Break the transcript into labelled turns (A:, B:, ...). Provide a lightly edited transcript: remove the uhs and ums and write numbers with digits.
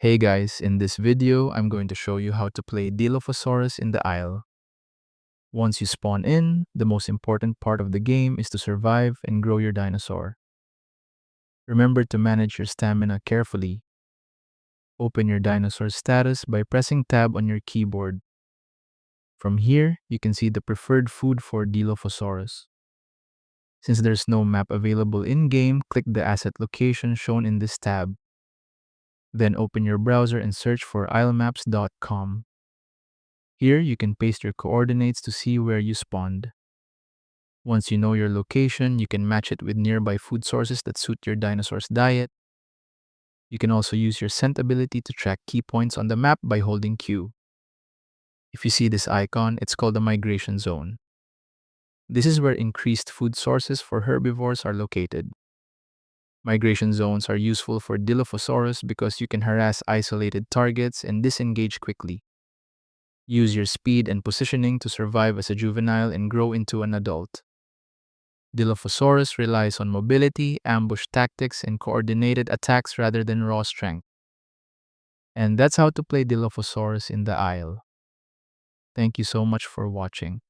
A: Hey guys, in this video, I'm going to show you how to play Dilophosaurus in the Isle. Once you spawn in, the most important part of the game is to survive and grow your dinosaur. Remember to manage your stamina carefully. Open your dinosaur status by pressing tab on your keyboard. From here, you can see the preferred food for Dilophosaurus. Since there's no map available in-game, click the asset location shown in this tab. Then open your browser and search for islemaps.com. Here, you can paste your coordinates to see where you spawned. Once you know your location, you can match it with nearby food sources that suit your dinosaur's diet. You can also use your scent ability to track key points on the map by holding Q. If you see this icon, it's called the migration zone. This is where increased food sources for herbivores are located. Migration zones are useful for Dilophosaurus because you can harass isolated targets and disengage quickly. Use your speed and positioning to survive as a juvenile and grow into an adult. Dilophosaurus relies on mobility, ambush tactics, and coordinated attacks rather than raw strength. And that's how to play Dilophosaurus in the Isle. Thank you so much for watching.